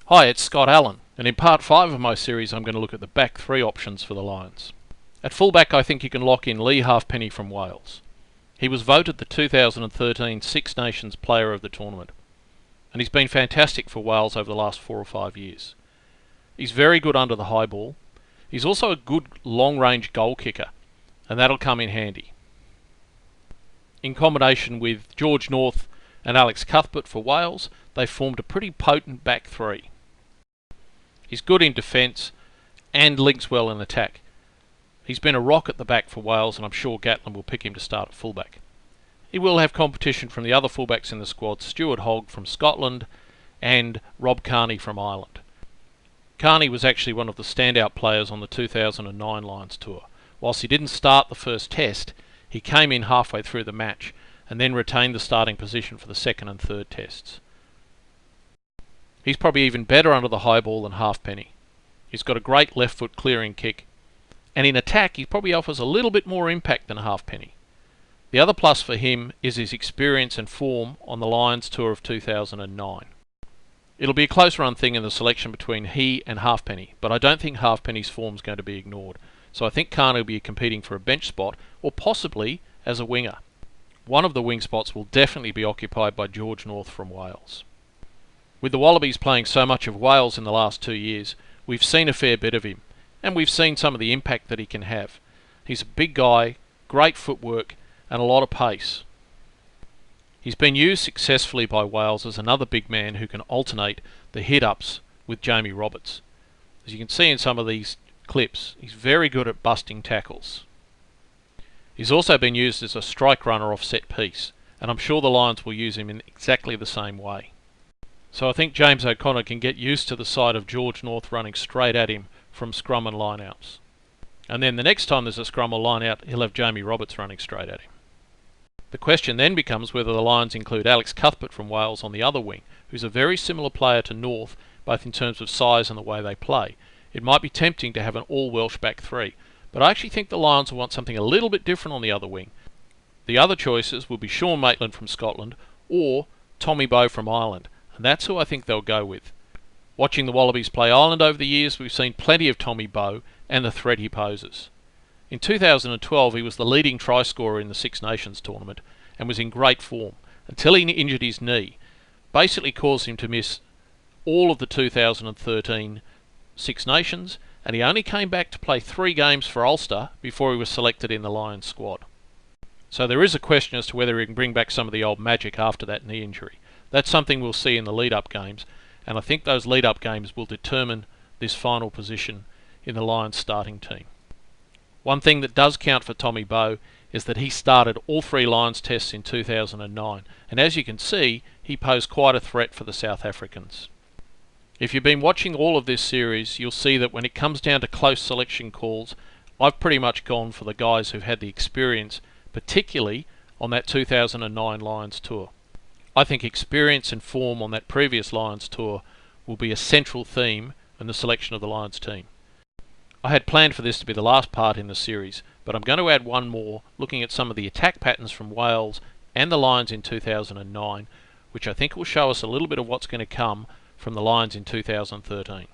Hi, it's Scott Allen, and in part 5 of my series I'm going to look at the back 3 options for the Lions. At fullback I think you can lock in Leigh Halfpenny from Wales. He was voted the 2013 Six Nations Player of the Tournament, and he's been fantastic for Wales over the last 4 or 5 years. He's very good under the high ball. He's also a good long-range goal kicker, and that'll come in handy. In combination with George North and Alex Cuthbert for Wales, they've formed a pretty potent back 3. He's good in defence and links well in attack. He's been a rock at the back for Wales, and I'm sure Gatland will pick him to start at fullback. He will have competition from the other fullbacks in the squad, Stuart Hogg from Scotland and Rob Kearney from Ireland. Kearney was actually one of the standout players on the 2009 Lions tour. Whilst he didn't start the first test, he came in halfway through the match and then retained the starting position for the second and third tests. He's probably even better under the high ball than Halfpenny. He's got a great left foot clearing kick, and in attack he probably offers a little bit more impact than Halfpenny. The other plus for him is his experience and form on the Lions tour of 2009. It'll be a close run thing in the selection between he and Halfpenny, but I don't think Halfpenny's form is going to be ignored, so I think Kearney will be competing for a bench spot, or possibly as a winger. One of the wing spots will definitely be occupied by George North from Wales. With the Wallabies playing so much of Wales in the last 2 years, we've seen a fair bit of him, and we've seen some of the impact that he can have. He's a big guy, great footwork, and a lot of pace. He's been used successfully by Wales as another big man who can alternate the hit-ups with Jamie Roberts. As you can see in some of these clips, he's very good at busting tackles. He's also been used as a strike runner off set piece, and I'm sure the Lions will use him in exactly the same way. So I think James O'Connor can get used to the sight of George North running straight at him from scrum and line-outs. And then the next time there's a scrum or line-out, he'll have Jamie Roberts running straight at him. The question then becomes whether the Lions include Alex Cuthbert from Wales on the other wing, who's a very similar player to North, both in terms of size and the way they play. It might be tempting to have an all-Welsh back 3, but I actually think the Lions will want something a little bit different on the other wing. The other choices will be Sean Maitland from Scotland or Tommy Bowe from Ireland, and that's who I think they'll go with. Watching the Wallabies play Ireland over the years, we've seen plenty of Tommy Bowe and the threat he poses. In 2012 he was the leading try scorer in the Six Nations tournament and was in great form until he injured his knee, basically caused him to miss all of the 2013 Six Nations, and he only came back to play 3 games for Ulster before he was selected in the Lions squad. So there is a question as to whether he can bring back some of the old magic after that knee injury. That's something we'll see in the lead-up games, and I think those lead-up games will determine this final position in the Lions starting team. One thing that does count for Tommy Bowe is that he started all 3 Lions tests in 2009, and as you can see, he posed quite a threat for the South Africans. If you've been watching all of this series, you'll see that when it comes down to close selection calls, I've pretty much gone for the guys who've had the experience, particularly on that 2009 Lions tour. I think experience and form on that previous Lions tour will be a central theme in the selection of the Lions team. I had planned for this to be the last part in the series, but I'm going to add one more, looking at some of the attack patterns from Wales and the Lions in 2009, which I think will show us a little bit of what's going to come from the Lions in 2013.